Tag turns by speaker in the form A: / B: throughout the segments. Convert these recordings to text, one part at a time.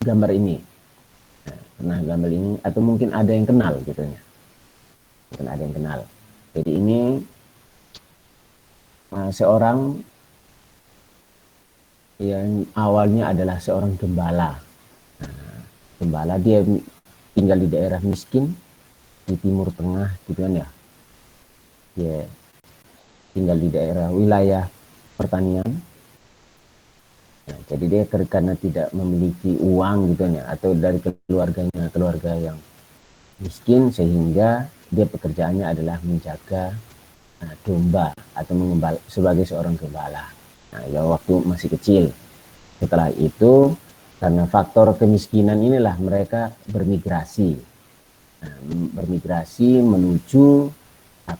A: gambar ini, pernah gambar ini, atau mungkin ada yang kenal gitu ya, mungkin ada yang kenal. Jadi ini seorang yang awalnya adalah seorang gembala. Gembala, dia tinggal di daerah miskin di Timur Tengah gitu kan ya. Dia tinggal di daerah wilayah pertanian. Nah, jadi dia karena tidak memiliki uang gitu ya, atau dari keluarganya keluarga yang miskin, sehingga dia pekerjaannya adalah menjaga domba atau mengembala sebagai seorang gembala. Nah, ya waktu masih kecil. Setelah itu karena faktor kemiskinan inilah mereka bermigrasi. Nah, bermigrasi menuju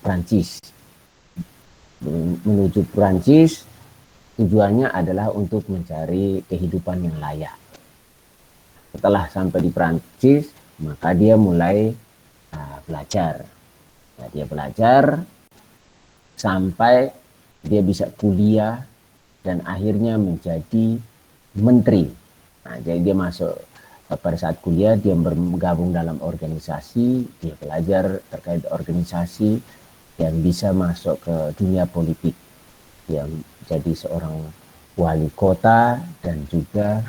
A: Prancis. Menuju Prancis tujuannya adalah untuk mencari kehidupan yang layak. Setelah sampai di Prancis, maka dia mulai belajar. Nah, dia belajar sampai dia bisa kuliah dan akhirnya menjadi menteri. Nah, jadi dia masuk pada saat kuliah, dia bergabung dalam organisasi, dia belajar terkait organisasi dan bisa masuk ke dunia politik, yang jadi seorang wali kota dan juga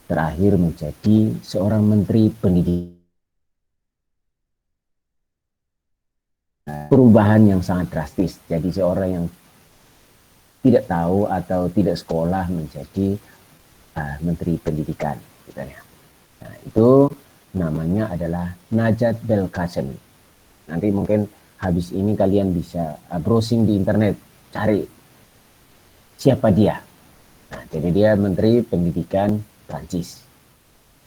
A: terakhir menjadi seorang menteri pendidikan. Perubahan yang sangat drastis. Jadi seorang yang tidak tahu atau tidak sekolah menjadi menteri pendidikan. Gitu ya. Nah, itu namanya adalah Najat Belkacem. Nanti mungkin habis ini kalian bisa browsing di internet, cari siapa dia. Nah, jadi dia menteri pendidikan Prancis.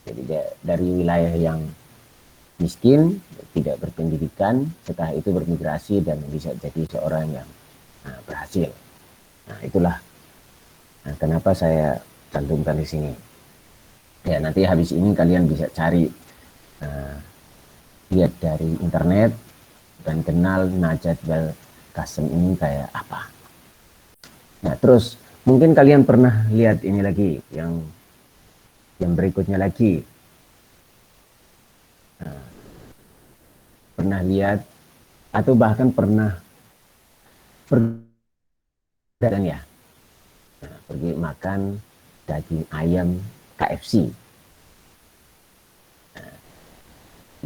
A: Jadi dia dari wilayah yang miskin, tidak berpendidikan, setelah itu bermigrasi dan bisa jadi seorang yang berhasil. Nah, itulah kenapa saya cantumkan di sini. Ya, nanti habis ini kalian bisa cari, lihat dari internet dan kenal Najat Belkacem ini kayak apa. Nah, terus mungkin kalian pernah lihat ini lagi, yang berikutnya lagi. Pernah lihat atau bahkan pernah pergi ya, pergi makan daging ayam KFC.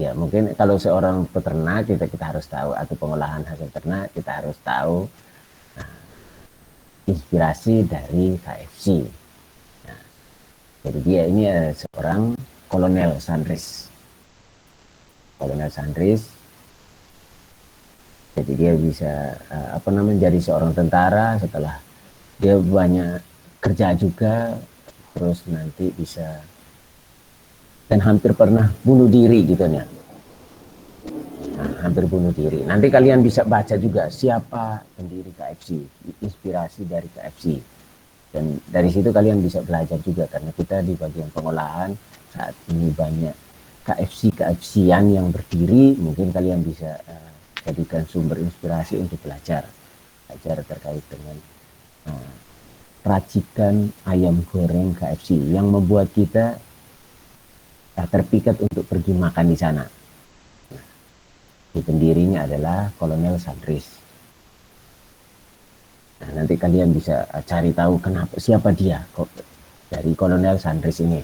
A: Ya mungkin kalau seorang peternak kita harus tahu, atau pengolahan hasil ternak kita harus tahu inspirasi dari KFC. Nah, jadi dia ini seorang Kolonel Sandris. Kolonel Sandris. Jadi dia bisa jadi seorang tentara, setelah dia banyak kerja juga, terus nanti bisa, dan hampir pernah bunuh diri gitu ya. Nah, hampir bunuh diri. Nanti kalian bisa baca juga siapa pendiri KFC, inspirasi dari KFC. Dan dari situ kalian bisa belajar juga, karena kita di bagian pengolahan saat ini banyak KFC-KFC-an yang berdiri, mungkin kalian bisa jadikan sumber inspirasi untuk belajar terkait dengan racikan ayam goreng KFC yang membuat kita terpikat untuk pergi makan di sana. Pendirinya adalah Kolonel Sandris. Nah, nanti kalian bisa cari tahu siapa dia kok dari Kolonel Sandris ini.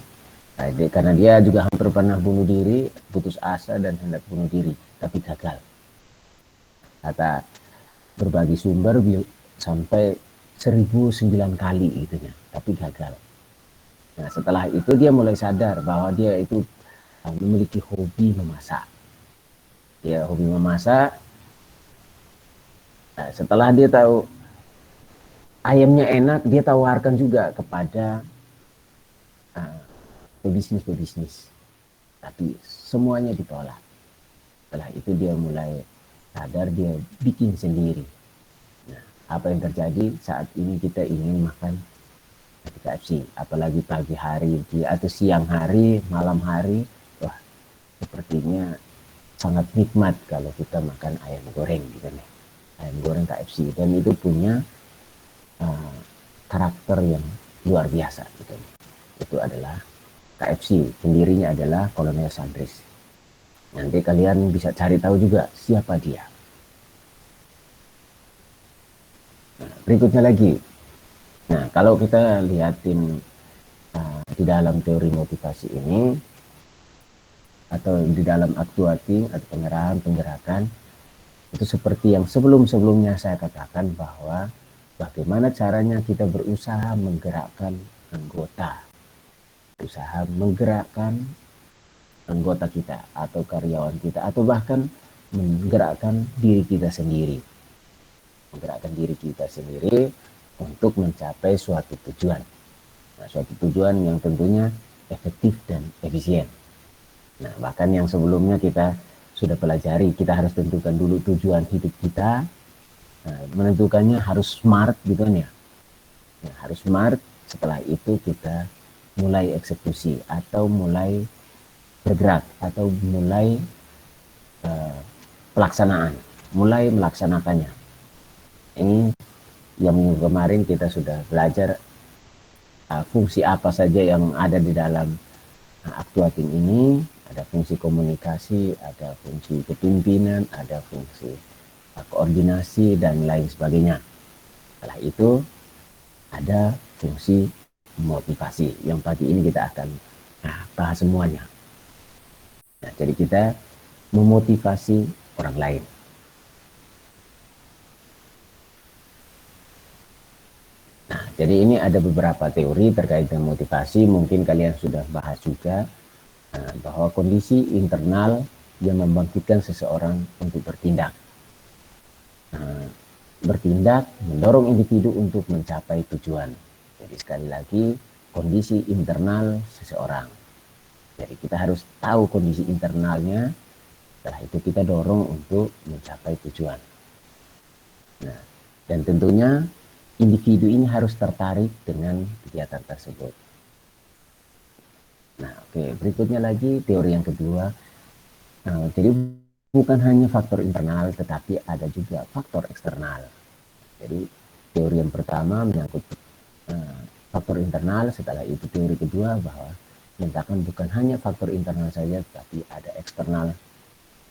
A: Nah, karena dia juga hampir pernah bunuh diri, putus asa dan hendak bunuh diri, tapi gagal. Kata berbagi sumber sampai 1009 kali gitu ya, tapi gagal. Nah, setelah itu dia mulai sadar bahwa dia itu memiliki hobi memasak. Dia hobi memasak. Nah, setelah dia tahu ayamnya enak, dia tawarkan juga kepada pebisnis, tapi semuanya ditolak. Setelah itu dia mulai sadar, dia bikin sendiri. Nah, apa yang terjadi saat ini, kita ingin makan KFC, apalagi pagi hari atau siang hari, malam hari, wah sepertinya sangat nikmat kalau kita makan ayam goreng gitu nih, ayam goreng KFC, dan itu punya karakter yang luar biasa gitu nih. itu adalah KFC, pendirinya adalah Kolonel Sandris. Nanti kalian bisa cari tahu juga siapa dia. Nah, berikutnya lagi. Nah, kalau kita lihatin di dalam teori motivasi ini atau di dalam actuating atau pengerahan penggerakan itu seperti yang sebelum-sebelumnya saya katakan bahwa bagaimana caranya kita berusaha menggerakkan anggota, usaha menggerakkan anggota kita atau karyawan kita atau bahkan menggerakkan diri kita sendiri, menggerakkan diri kita sendiri untuk mencapai suatu tujuan. Nah, suatu tujuan yang tentunya efektif dan efisien. Nah, bahkan yang sebelumnya kita sudah pelajari, kita harus tentukan dulu tujuan hidup kita. Nah, menentukannya harus smart gitu kan ya. Nah, harus smart, setelah itu kita mulai eksekusi atau mulai bergerak atau mulai pelaksanaan, mulai melaksanakannya. Ini yang minggu kemarin kita sudah belajar fungsi apa saja yang ada di dalam actuating ini. Ada fungsi komunikasi, ada fungsi kepemimpinan, ada fungsi koordinasi dan lain sebagainya. Setelah itu ada fungsi motivasi yang pagi ini kita akan bahas semuanya. Nah, jadi kita memotivasi orang lain. Nah, jadi ini ada beberapa teori terkait dengan motivasi. Mungkin kalian sudah bahas juga bahwa kondisi internal yang membangkitkan seseorang untuk bertindak. Bertindak mendorong individu untuk mencapai tujuan. Jadi sekali lagi, kondisi internal seseorang. Jadi kita harus tahu kondisi internalnya, setelah itu kita dorong untuk mencapai tujuan. Nah, dan tentunya individu ini harus tertarik dengan kegiatan tersebut. Nah, oke, berikutnya lagi teori yang kedua. Nah, jadi bukan hanya faktor internal, tetapi ada juga faktor eksternal. Jadi teori yang pertama menyangkut faktor internal, setelah itu teori kedua bahwa menyatakan bukan hanya faktor internal saja, tetapi ada eksternal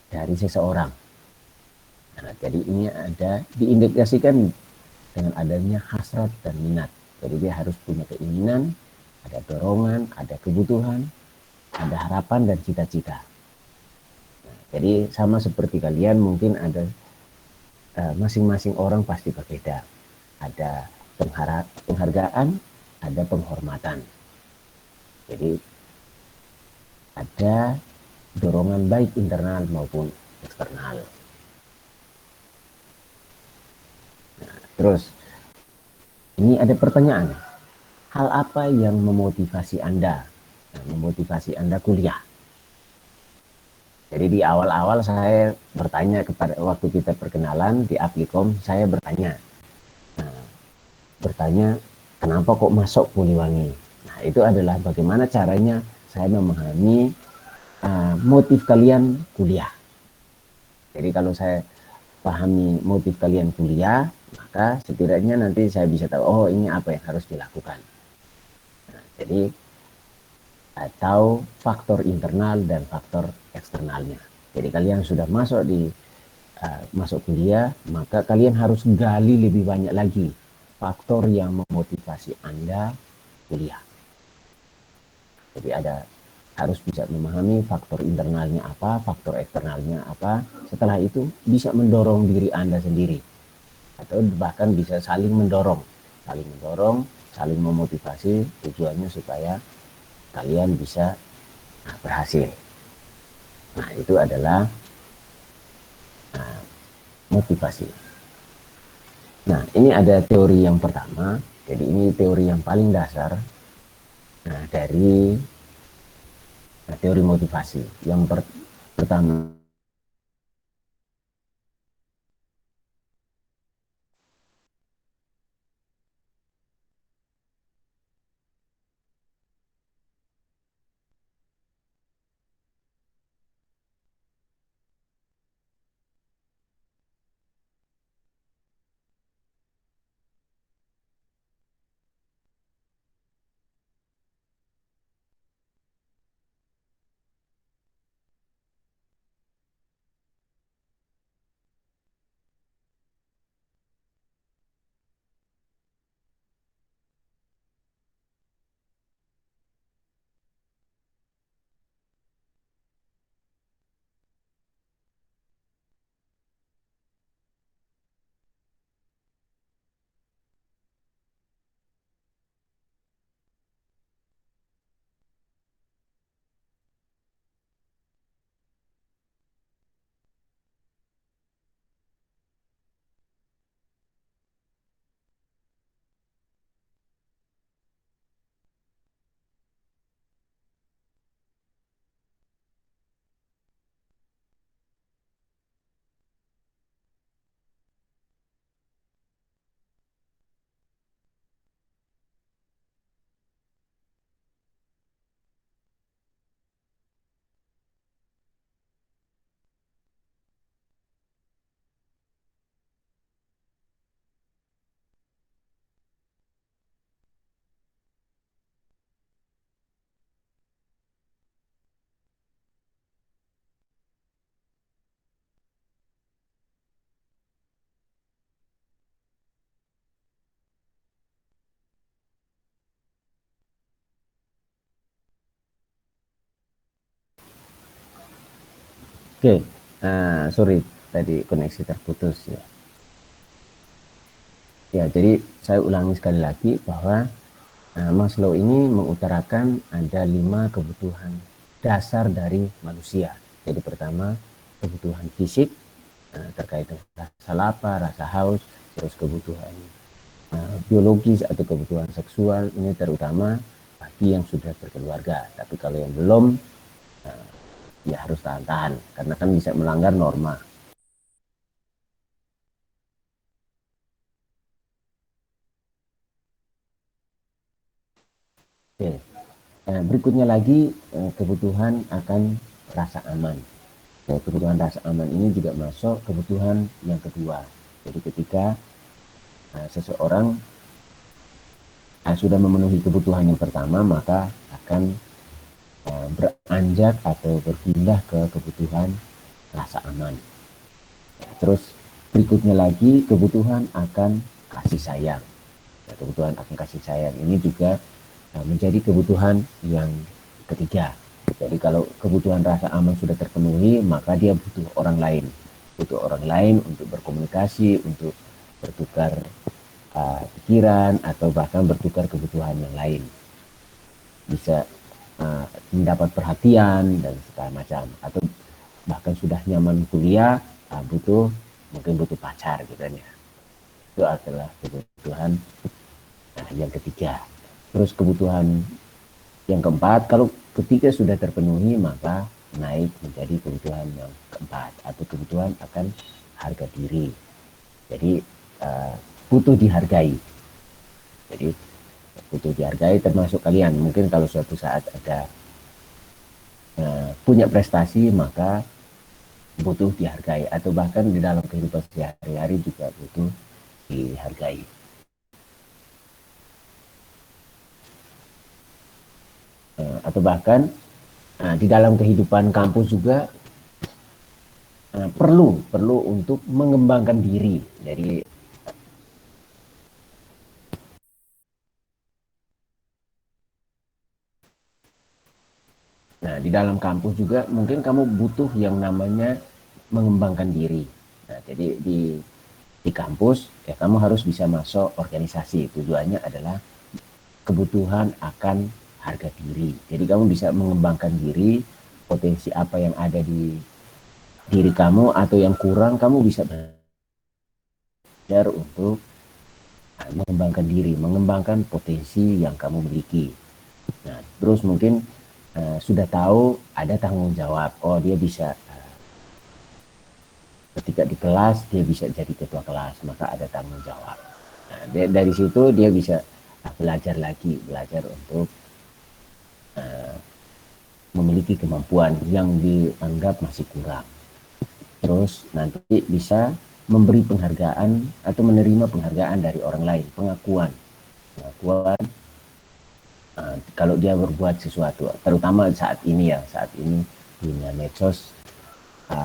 A: dari seseorang. Nah, jadi ini ada diindikasikan dengan adanya hasrat dan minat. Jadi dia harus punya keinginan, ada dorongan, ada kebutuhan, ada harapan dan cita-cita. Nah, jadi sama seperti kalian mungkin ada masing-masing orang pasti berbeda. Ada penghargaan, ada penghormatan. Jadi ada dorongan baik internal maupun eksternal. Nah, terus ini ada pertanyaan. Hal apa yang memotivasi Anda? Nah, memotivasi Anda kuliah. Jadi di awal-awal saya bertanya kepada waktu kita perkenalan di Aplicom, saya bertanya kenapa kok masuk Poliwangi. Nah, itu adalah bagaimana caranya saya memahami motif kalian kuliah. Jadi kalau saya pahami motif kalian kuliah, maka setidaknya nanti saya bisa tahu, oh ini apa yang harus dilakukan. Nah, jadi atau faktor internal dan faktor eksternalnya. Jadi kalian sudah masuk kuliah, maka kalian harus gali lebih banyak lagi faktor yang memotivasi Anda kuliah. Jadi harus bisa memahami faktor internalnya apa, faktor eksternalnya apa. Setelah itu bisa mendorong diri Anda sendiri atau bahkan bisa saling mendorong, saling memotivasi, tujuannya supaya kalian bisa berhasil. Nah, itu adalah motivasi. Nah, ini ada teori yang pertama. Jadi ini teori yang paling dasar dari teori motivasi. Yang pertama, Oke, sorry tadi koneksi terputus ya. Ya, jadi saya ulangi sekali lagi bahwa Maslow ini mengutarakan ada 5 kebutuhan dasar dari manusia. Jadi pertama, kebutuhan fisik terkait dengan rasa lapar, rasa haus, terus kebutuhan biologis atau kebutuhan seksual, ini terutama bagi yang sudah berkeluarga. Tapi kalau yang belum, ya harus tahan-tahan karena kan bisa melanggar norma. Oke. Berikutnya lagi kebutuhan akan rasa aman. Kebutuhan rasa aman ini juga masuk kebutuhan yang kedua. Jadi ketika seseorang sudah memenuhi kebutuhan yang pertama, maka akan beranjak atau berpindah ke kebutuhan rasa aman. Terus berikutnya lagi kebutuhan akan kasih sayang. Kebutuhan akan kasih sayang ini juga menjadi kebutuhan yang ketiga. Jadi kalau kebutuhan rasa aman sudah terpenuhi, maka dia butuh orang lain. Butuh orang lain untuk berkomunikasi, untuk bertukar pikiran, atau bahkan bertukar kebutuhan yang lain. Bisa mendapat perhatian dan segala macam. Atau bahkan sudah nyaman kuliah, mungkin butuh pacar gitu kan ya. Itu adalah kebutuhan yang ketiga. Terus kebutuhan yang keempat, kalau ketiga sudah terpenuhi, maka naik menjadi kebutuhan yang keempat atau kebutuhan akan harga diri. Jadi butuh dihargai. Jadi butuh dihargai termasuk kalian. Mungkin kalau suatu saat ada punya prestasi, maka butuh dihargai, atau bahkan di dalam kehidupan sehari-hari juga butuh dihargai. Atau bahkan di dalam kehidupan kampus juga perlu untuk mengembangkan diri. Jadi di dalam kampus juga mungkin kamu butuh yang namanya mengembangkan diri. Nah, jadi di kampus ya kamu harus bisa masuk organisasi. Tujuannya adalah kebutuhan akan harga diri. Jadi kamu bisa mengembangkan diri, potensi apa yang ada di diri kamu atau yang kurang kamu bisa belajar untuk mengembangkan diri, mengembangkan potensi yang kamu miliki. Nah, terus mungkin sudah tahu ada tanggung jawab. Oh, dia bisa ketika di kelas dia bisa jadi ketua kelas, maka ada tanggung jawab. Nah, dari situ dia bisa belajar lagi, belajar untuk memiliki kemampuan yang dianggap masih kurang. Terus nanti bisa memberi penghargaan atau menerima penghargaan dari orang lain, pengakuan kalau dia berbuat sesuatu, terutama saat ini dunia medsos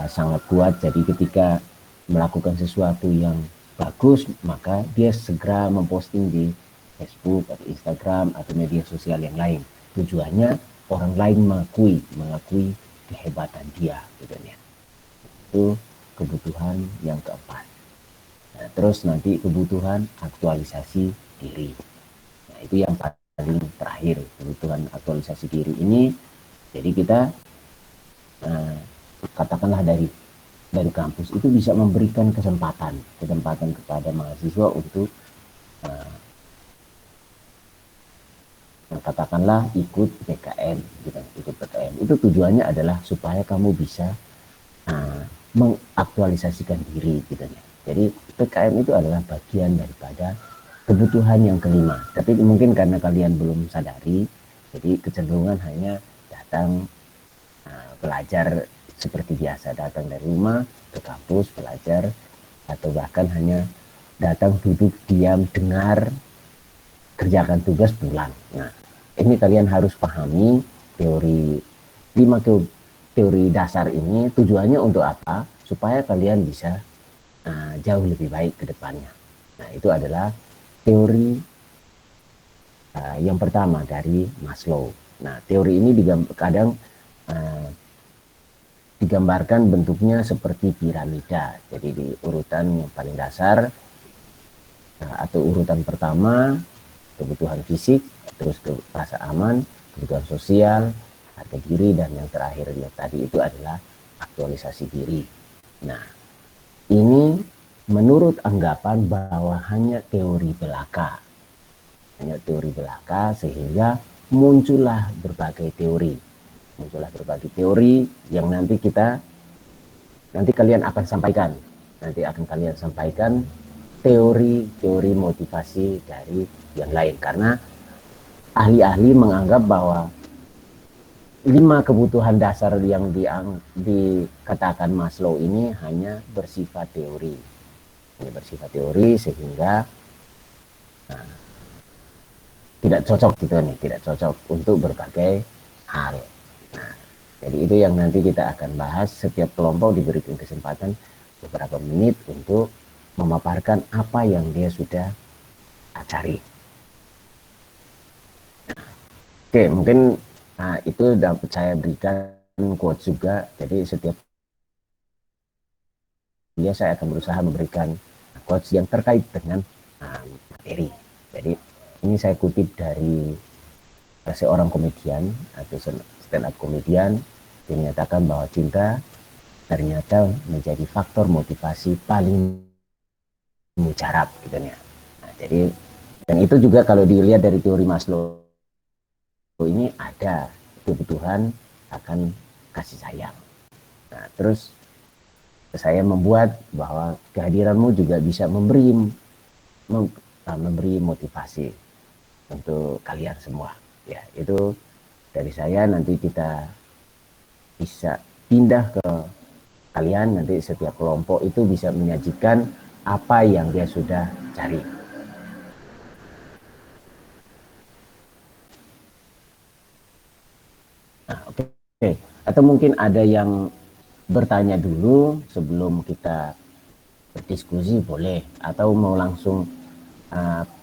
A: sangat kuat. Jadi ketika melakukan sesuatu yang bagus, maka dia segera memposting di Facebook atau Instagram atau media sosial yang lain. Tujuannya orang lain mengakui kehebatan dia, gitu ya. Itu kebutuhan yang keempat. Nah, terus nanti kebutuhan aktualisasi diri. Nah, itu yang paling terakhir, kebutuhan aktualisasi diri ini. Jadi kita katakanlah dari kampus itu bisa memberikan kesempatan kepada mahasiswa untuk katakanlah ikut PKN, gitu. Ikut PKN itu tujuannya adalah supaya kamu bisa mengaktualisasikan diri, gitu ya. Jadi PKN itu adalah bagian daripada kebutuhan yang kelima. Tapi mungkin karena kalian belum sadari, jadi kecenderungan hanya datang belajar seperti biasa, datang dari rumah ke kampus belajar, atau bahkan hanya datang duduk diam dengar kerjakan tugas pulang. Nah, ini kalian harus pahami teori 5 teori dasar ini tujuannya untuk apa? Supaya kalian bisa jauh lebih baik ke depannya. Nah, itu adalah teori yang pertama dari Maslow. Nah, teori ini kadang digambarkan bentuknya seperti piramida. Jadi di urutan yang paling dasar atau urutan pertama kebutuhan fisik, terus ke rasa aman, kebutuhan sosial, harga diri, dan yang terakhir yang tadi itu adalah aktualisasi diri. Nah, ini menurut anggapan bahwa hanya teori belaka. Hanya teori belaka sehingga muncullah berbagai teori. Muncullah berbagai teori yang nanti kalian akan sampaikan. Nanti akan kalian sampaikan teori-teori motivasi dari yang lain. Karena ahli-ahli menganggap bahwa 5 kebutuhan dasar yang dikatakan Maslow ini hanya bersifat teori. Hanya bersifat teori sehingga nah, tidak cocok gitu nih, tidak cocok untuk berbagai hal. Nah, jadi itu yang nanti kita akan bahas. Setiap kelompok diberikan kesempatan beberapa menit untuk memaparkan apa yang dia sudah cari. Oke, mungkin itu dapat saya berikan quote juga. Jadi setiap dia saya akan berusaha memberikan quotes yang terkait dengan materi. Jadi ini saya kutip dari seorang komedian atau stand up komedian yang menyatakan bahwa cinta ternyata menjadi faktor motivasi paling mujarab gitu ya. Nah, jadi dan itu juga kalau dilihat dari teori Maslow ini ada kebutuhan akan kasih sayang. Nah, terus saya membuat bahwa kehadiranmu juga bisa memberi motivasi untuk kalian semua. Ya, itu dari saya. Nanti kita bisa pindah ke kalian, nanti setiap kelompok itu bisa menyajikan apa yang dia sudah cari. Nah, oke. Okay. Atau mungkin ada yang bertanya dulu sebelum kita berdiskusi boleh, atau mau langsung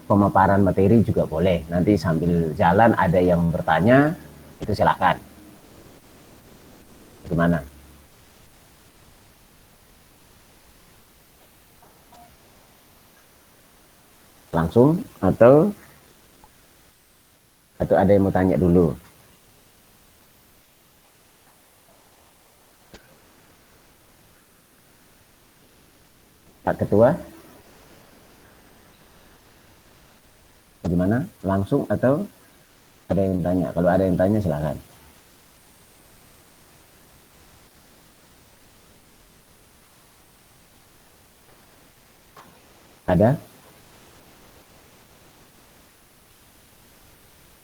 A: pemaparan materi juga boleh. Nanti sambil jalan ada yang bertanya, itu silakan. Gimana? Langsung atau ada yang mau tanya dulu? Pak Ketua, bagaimana? Langsung atau ada yang tanya? Kalau ada yang tanya silakan. Ada?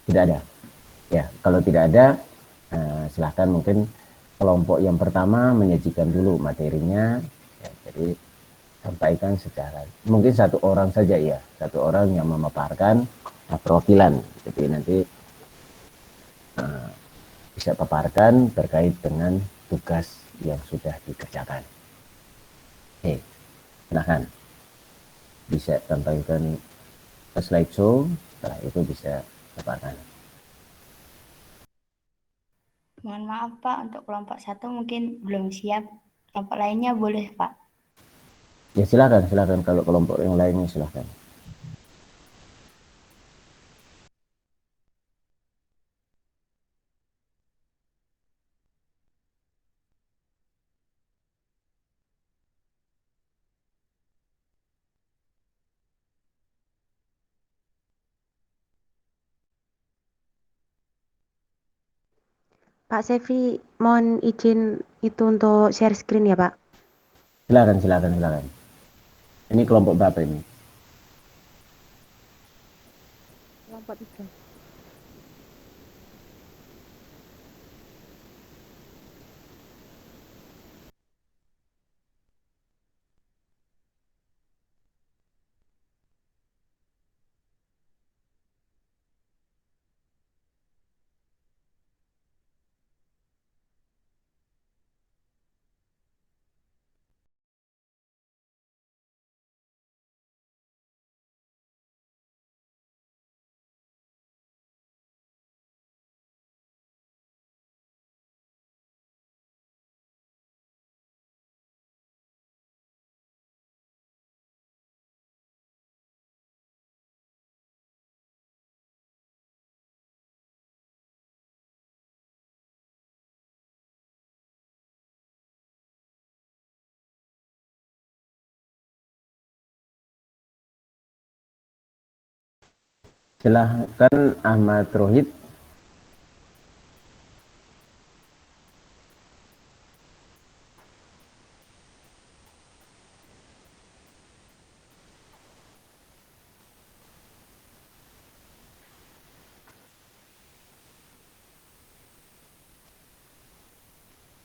A: Tidak ada? Ya, kalau tidak ada, silahkan mungkin kelompok yang pertama menyajikan dulu materinya. Ya, jadi sampaikan secara mungkin satu orang saja ya, satu orang yang memaparkan perwakilan. Jadi nanti bisa paparkan terkait dengan tugas yang sudah dikerjakan. Oke, silahkan bisa sampaikan slideshow. Setelah itu bisa paparkan.
B: Mohon maaf Pak, untuk kelompok satu mungkin belum siap. Kelompok lainnya boleh Pak.
A: Ya silakan kalau kelompok yang lainnya silakan.
C: Pak Sevi, mohon izin itu untuk share screen ya, Pak.
A: Silakan. Ini kelompok berapa ini?
C: Kelompok 3.
A: Silahkan Ahmad Rohid.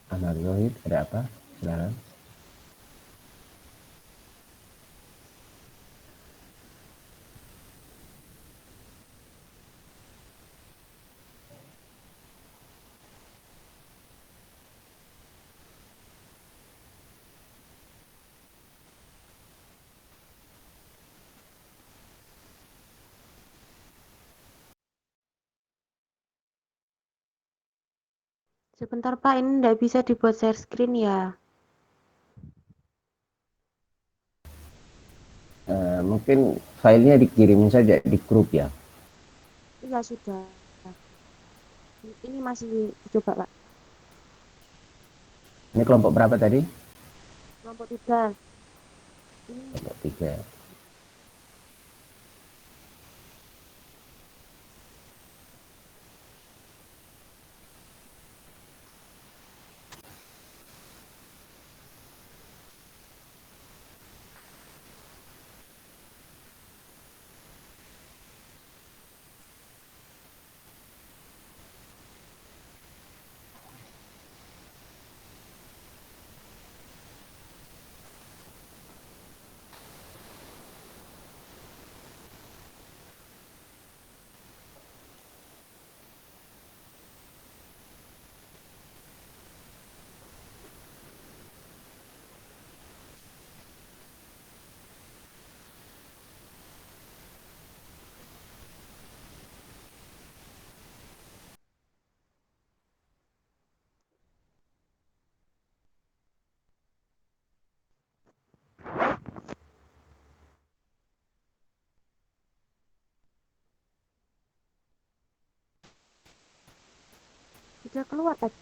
A: Ahmad Rohid, ada apa? Silakan.
C: Sebentar Pak, ini nggak bisa dibuat share screen ya?
A: Mungkin filenya dikirim saja di grup ya.
C: Iya sudah. Ini masih dicoba Pak.
A: Ini kelompok berapa tadi?
C: Kelompok 3. Ini
A: Kelompok 3.
C: sudah keluar tadi.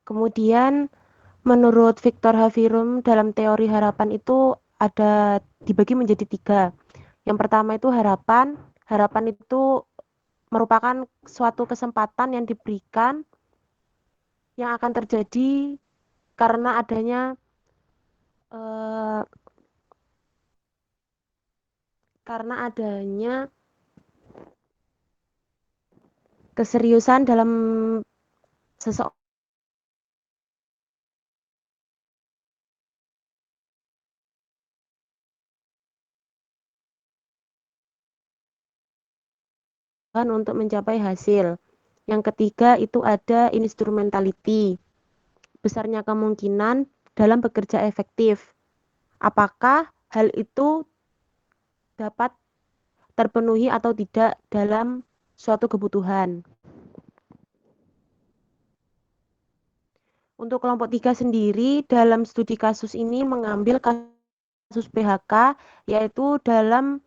C: Kemudian menurut Victor Havirum dalam teori harapan itu dibagi menjadi 3. Yang pertama itu harapan. Harapan itu merupakan suatu kesempatan yang diberikan yang akan terjadi karena adanya eh, keseriusan dalam seseorang untuk mencapai hasil. Yang ketiga itu ada instrumentality, besarnya kemungkinan dalam bekerja efektif. Apakah hal itu dapat terpenuhi atau tidak dalam suatu kebutuhan. Untuk kelompok 3 sendiri, dalam studi kasus ini mengambil kasus PHK, yaitu dalam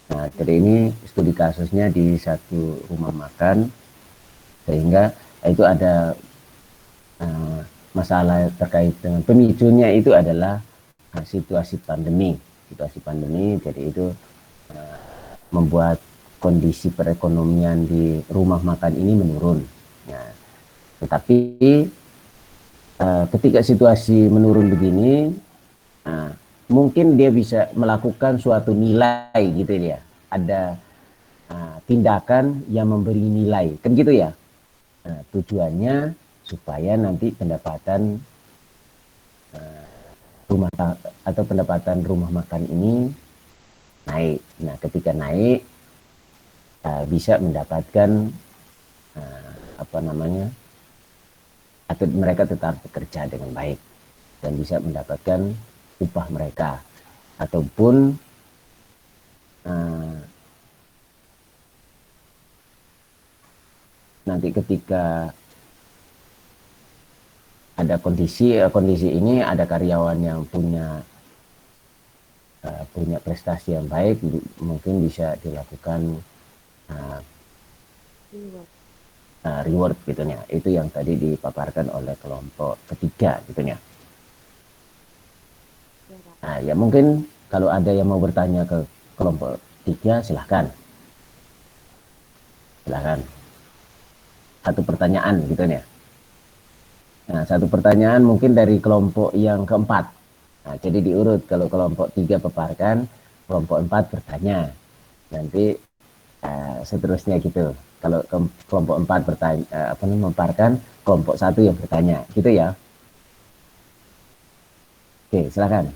A: Nah, jadi ini studi kasusnya di satu rumah makan, sehingga Itu ada masalah terkait dengan pemicunya itu adalah situasi pandemi. Situasi pandemi, jadi itu membuat kondisi perekonomian di rumah makan ini menurun. Nah, tetapi ketika situasi menurun begini, mungkin dia bisa melakukan suatu nilai gitu ya. Ada tindakan yang memberi nilai, kan gitu ya. Tujuannya supaya nanti pendapatan rumah atau pendapatan rumah makan ini naik. Nah, ketika naik bisa mendapatkan apa namanya, atau mereka tetap bekerja dengan baik dan bisa mendapatkan upah mereka, ataupun nanti ketika ada kondisi ini ada karyawan yang punya prestasi yang baik, mungkin bisa dilakukan reward gitu ya. Itu yang tadi dipaparkan oleh kelompok ketiga gitu ya. Nah, ya mungkin kalau ada yang mau bertanya ke kelompok tiga, silahkan. Silahkan. Satu pertanyaan gitu ya. Nah, satu pertanyaan mungkin dari kelompok yang keempat. Nah, jadi diurut, kalau kelompok tiga paparkan, kelompok empat bertanya. Nanti seterusnya gitu. Kalau kelompok empat bertanya, memaparkan, kelompok satu yang bertanya, gitu ya. Oke, silakan.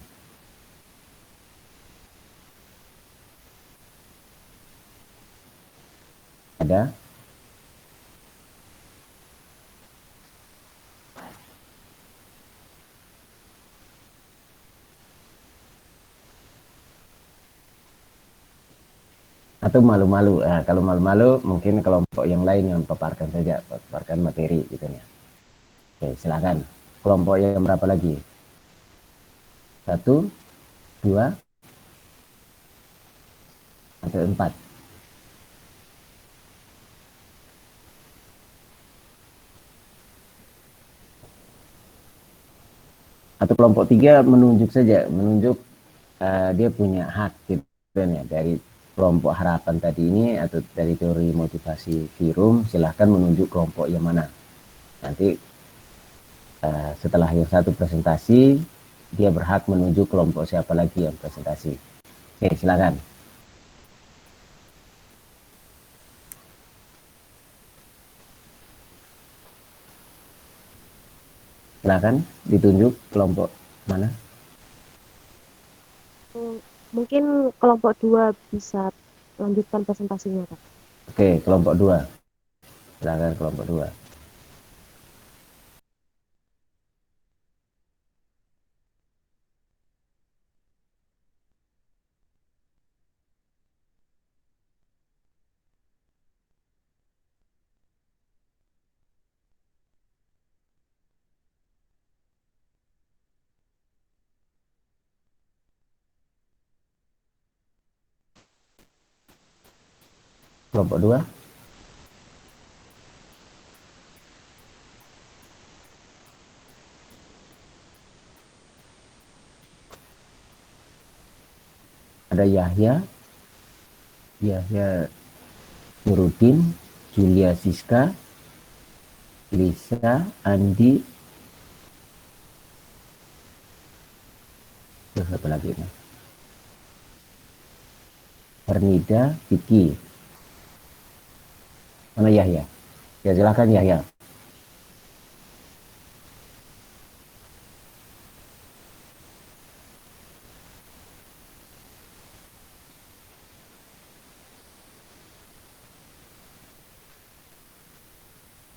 A: Ada? Atau malu-malu? Nah, kalau malu-malu mungkin kelompok yang lain yang paparkan saja, paparkan materi gitu ya. Oke, silakan. Kelompok yang berapa lagi? Satu, dua, atau empat? Atau kelompok tiga menunjuk saja, menunjuk dia punya hak gitu ya, dari kelompok harapan tadi ini atau dari teori motivasi Firum, silahkan menunjuk kelompok yang mana. Nanti setelah yang satu presentasi, dia berhak menunjuk kelompok siapa lagi yang presentasi. Oke, silakan. Silakan ditunjuk kelompok mana.
C: Mungkin kelompok 2 bisa lanjutkan presentasinya, Kak.
A: Oke, kelompok 2. Silakan kelompok 2. Kelompok 2. Ada Yahya Nurudin, Julia Siska, Lisa, Andi, terus apa lagi ini? Hernida, Vicky. Mana Yahya? Ya silakan Yahya.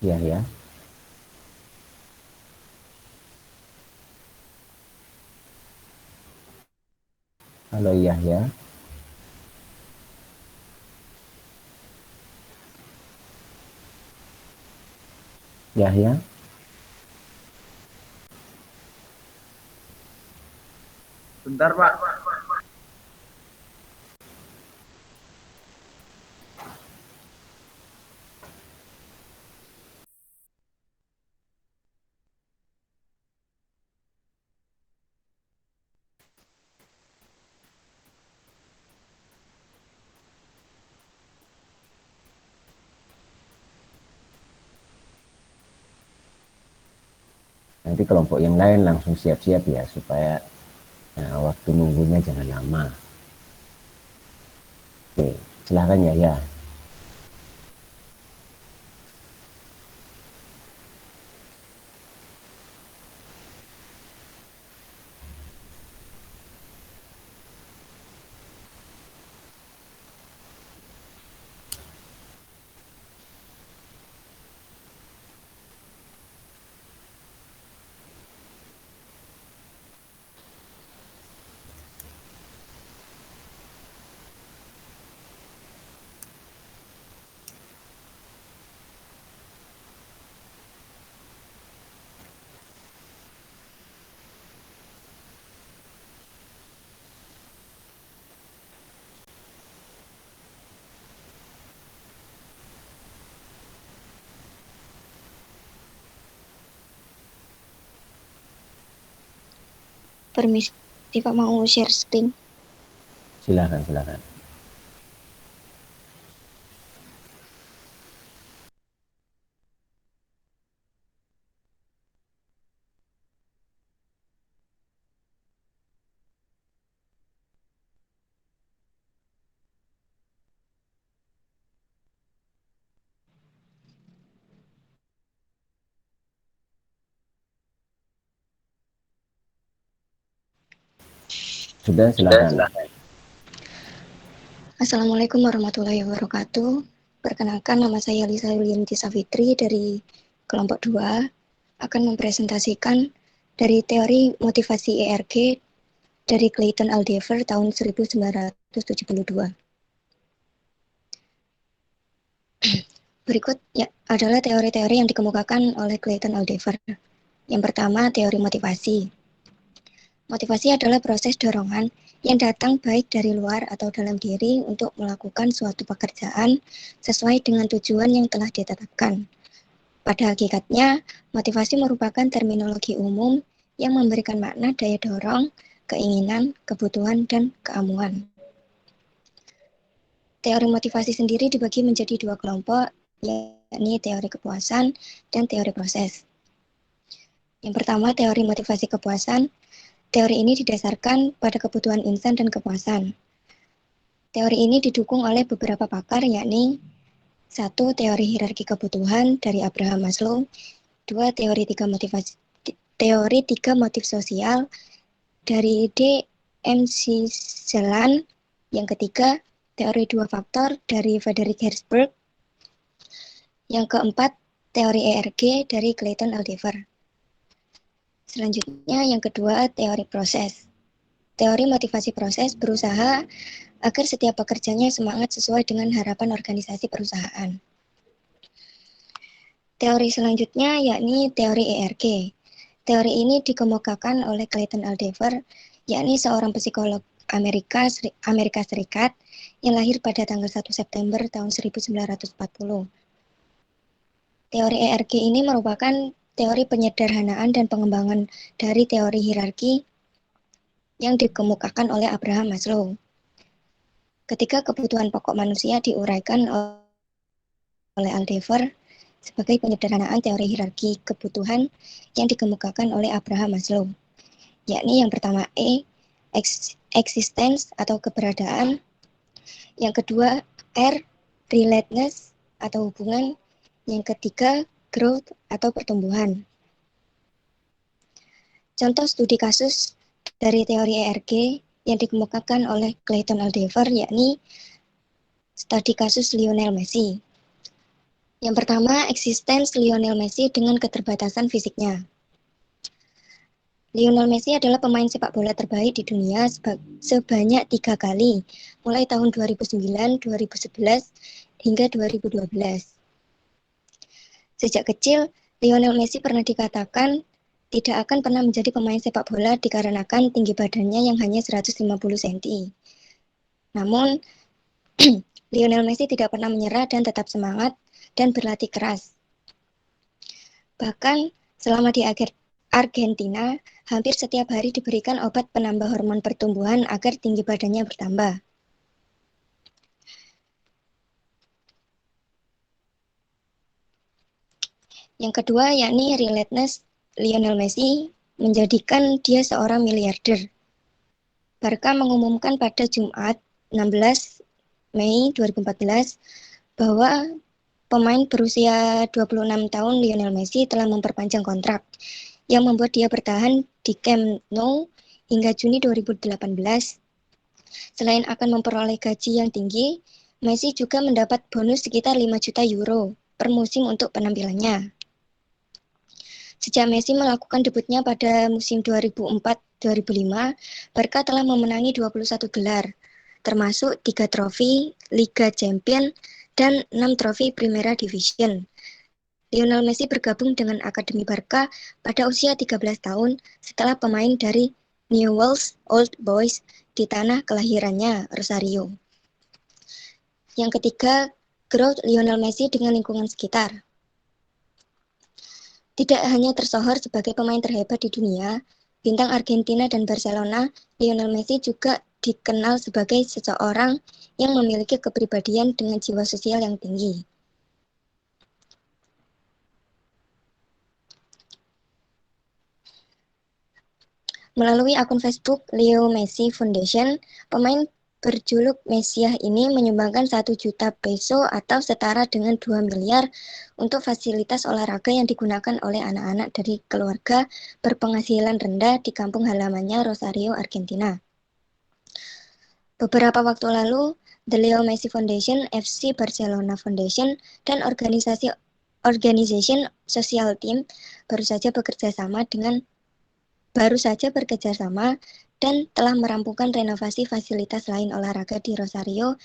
A: Yahya. Halo Yahya. Yahya.
D: Bentar, Pak.
A: Nanti kelompok yang lain langsung siap-siap ya, supaya waktu nunggunya jangan lama. Oke, silahkan ya.
E: Permisi Pak, mau share screen.
A: Silahkan. Sudah, silahkan.
E: Assalamualaikum warahmatullahi wabarakatuh. Perkenalkan, nama saya Lisa Yulianti Safitri dari kelompok 2 akan mempresentasikan dari teori motivasi ERG dari Clayton Aldever tahun 1972. Berikut ya adalah teori-teori yang dikemukakan oleh Clayton Aldever. Yang pertama, teori motivasi. Motivasi adalah proses dorongan yang datang baik dari luar atau dalam diri untuk melakukan suatu pekerjaan sesuai dengan tujuan yang telah ditetapkan. Pada hakikatnya, motivasi merupakan terminologi umum yang memberikan makna daya dorong, keinginan, kebutuhan, dan keamuan. Teori motivasi sendiri dibagi menjadi dua kelompok, yakni teori kepuasan dan teori proses. Yang pertama, teori motivasi kepuasan. Teori ini didasarkan pada kebutuhan insan dan kepuasan. Teori ini didukung oleh beberapa pakar, yakni 1. Teori hierarki kebutuhan dari Abraham Maslow. 2. Teori tiga motif sosial dari D. M.C. Celan. Yang ketiga, teori 2 faktor dari Frederick Herzberg. Yang keempat, teori ERG dari Clayton Aldever. Selanjutnya, yang kedua, teori proses. Teori motivasi proses berusaha agar setiap pekerjanya semangat sesuai dengan harapan organisasi perusahaan. Teori selanjutnya yakni teori ERG. Teori ini dikemukakan oleh Clayton Aldever, yakni seorang psikolog Amerika Serikat yang lahir pada tanggal 1 September tahun 1940. Teori ERG ini merupakan teori penyederhanaan dan pengembangan dari teori hierarki yang dikemukakan oleh Abraham Maslow. Ketika kebutuhan pokok manusia diuraikan oleh Aldever sebagai penyederhanaan teori hierarki kebutuhan yang dikemukakan oleh Abraham Maslow, yakni yang pertama existence atau keberadaan, yang kedua relatedness atau hubungan, yang ketiga growth atau pertumbuhan. Contoh studi kasus dari teori ERG yang dikemukakan oleh Clayton Aldever yakni studi kasus Lionel Messi. Yang pertama, existence Lionel Messi dengan keterbatasan fisiknya. Lionel Messi adalah pemain sepak bola terbaik di dunia sebanyak 3 kali, mulai tahun 2009, 2011, hingga 2012. Sejak kecil, Lionel Messi pernah dikatakan tidak akan pernah menjadi pemain sepak bola dikarenakan tinggi badannya yang hanya 150 cm. Namun, Lionel Messi tidak pernah menyerah dan tetap semangat dan berlatih keras. Bahkan, selama di Argentina, hampir setiap hari diberikan obat penambah hormon pertumbuhan agar tinggi badannya bertambah. Yang kedua yakni relatedness Lionel Messi menjadikan dia seorang miliarder. Barca mengumumkan pada Jumat 16 Mei 2014 bahwa pemain berusia 26 tahun Lionel Messi telah memperpanjang kontrak yang membuat dia bertahan di Camp Nou hingga Juni 2018. Selain akan memperoleh gaji yang tinggi, Messi juga mendapat bonus sekitar 5 juta euro per musim untuk penampilannya. Sejak Messi melakukan debutnya pada musim 2004-2005, Barca telah memenangi 21 gelar, termasuk 3 trofi Liga Champions dan 6 trofi Primera Division. Lionel Messi bergabung dengan Akademi Barca pada usia 13 tahun setelah pemain dari Newell's Old Boys di tanah kelahirannya, Rosario. Yang ketiga, growth Lionel Messi dengan lingkungan sekitar. Tidak hanya tersohor sebagai pemain terhebat di dunia, bintang Argentina dan Barcelona, Lionel Messi juga dikenal sebagai seseorang yang memiliki kepribadian dengan jiwa sosial yang tinggi. Melalui akun Facebook Leo Messi Foundation, pemain berjuluk Mesiah ini menyumbangkan 1 juta peso atau setara dengan 2 miliar untuk fasilitas olahraga yang digunakan oleh anak-anak dari keluarga berpenghasilan rendah di kampung halamannya Rosario, Argentina. Beberapa waktu lalu, The Leo Messi Foundation, FC Barcelona Foundation, dan Organization Social Team baru saja bekerja sama dan telah merampungkan renovasi fasilitas lain olahraga di Rosario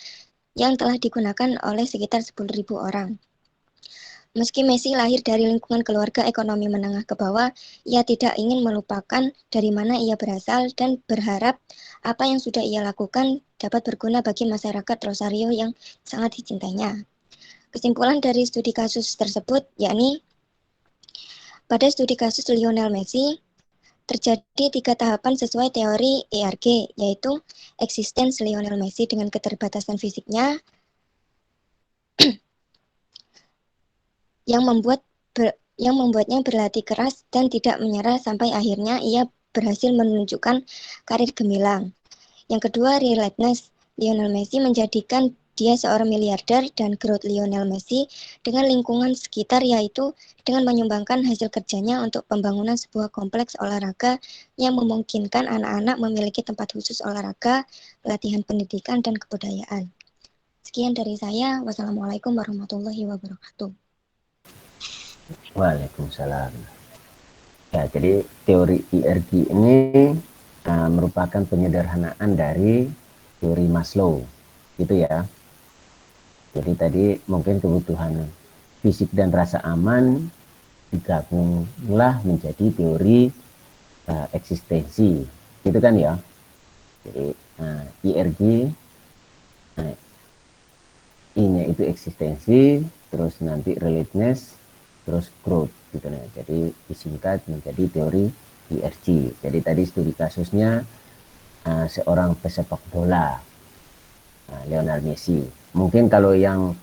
E: yang telah digunakan oleh sekitar 10.000 orang. Meski Messi lahir dari lingkungan keluarga ekonomi menengah ke bawah, ia tidak ingin melupakan dari mana ia berasal dan berharap apa yang sudah ia lakukan dapat berguna bagi masyarakat Rosario yang sangat dicintainya. Kesimpulan dari studi kasus tersebut yakni pada studi kasus Lionel Messi, terjadi 3 tahapan sesuai teori ERG, yaitu existence Lionel Messi dengan keterbatasan fisiknya yang membuatnya berlatih keras dan tidak menyerah sampai akhirnya ia berhasil menunjukkan karir gemilang. Yang kedua, relentless Lionel Messi menjadikan dia seorang miliarder, dan growth Lionel Messi dengan lingkungan sekitar, yaitu dengan menyumbangkan hasil kerjanya untuk pembangunan sebuah kompleks olahraga yang memungkinkan anak-anak memiliki tempat khusus olahraga, pelatihan pendidikan, dan kebudayaan. Sekian dari saya. Wassalamualaikum warahmatullahi wabarakatuh.
A: Waalaikumsalam. Ya, jadi teori IRG ini merupakan penyederhanaan dari teori Maslow, gitu ya. Jadi tadi mungkin kebutuhan fisik dan rasa aman digabunglah menjadi teori eksistensi, gitu kan ya. Jadi IRG I-nya itu eksistensi, terus nanti relatedness, terus growth, gitu ya. Jadi disingkat menjadi teori IRG. Jadi tadi studi kasusnya seorang pesepak bola, Lionel Messi. Mungkin kalau yang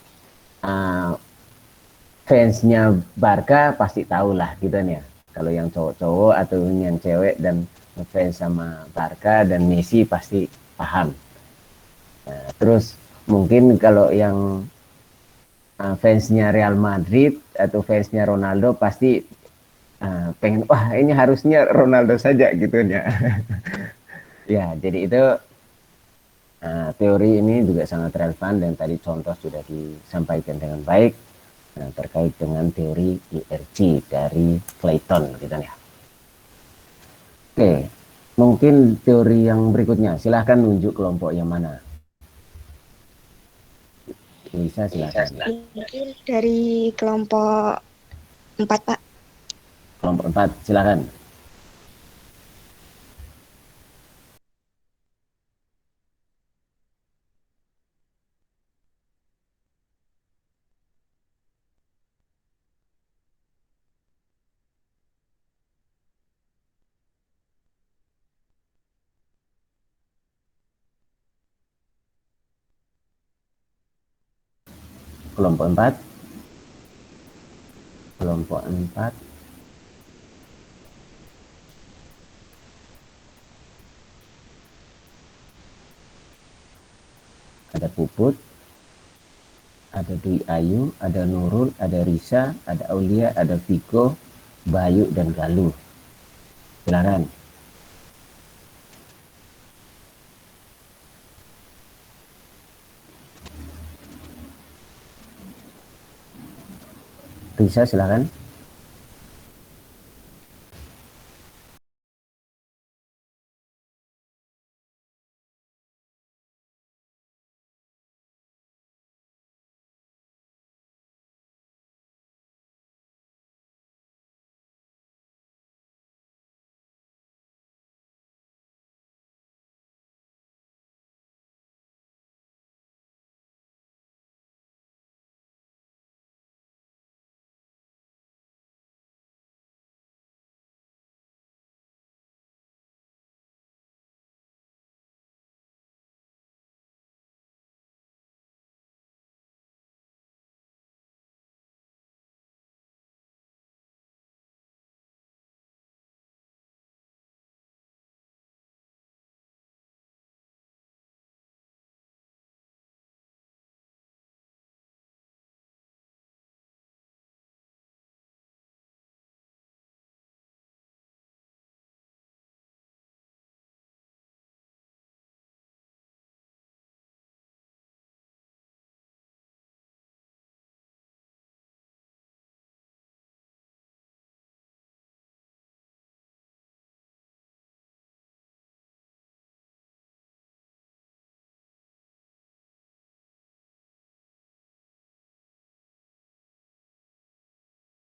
A: fansnya Barca pasti tahu lah, gitu ya. Kalau yang cowok-cowok atau yang cewek dan fans sama Barca dan Messi pasti paham. Terus mungkin kalau yang fansnya Real Madrid atau fansnya Ronaldo pasti pengen, wah ini harusnya Ronaldo saja, gitu ya. Ya, jadi itu teori ini juga sangat relevan dan tadi contoh sudah disampaikan dengan baik terkait dengan teori IRG dari Clayton, gitu ya. Oke, mungkin teori yang berikutnya, silahkan nunjuk kelompok yang mana. Lisa, silahkan.
E: Mungkin dari kelompok 4, Pak.
A: Kelompok 4, silahkan. Kelompok 4. Kelompok 4. Ada Puput, ada Dwi Ayu, ada Nurul, ada Risa, ada Aulia, ada Viko, Bayu, dan Galuh. Silakan. Risa, silakan.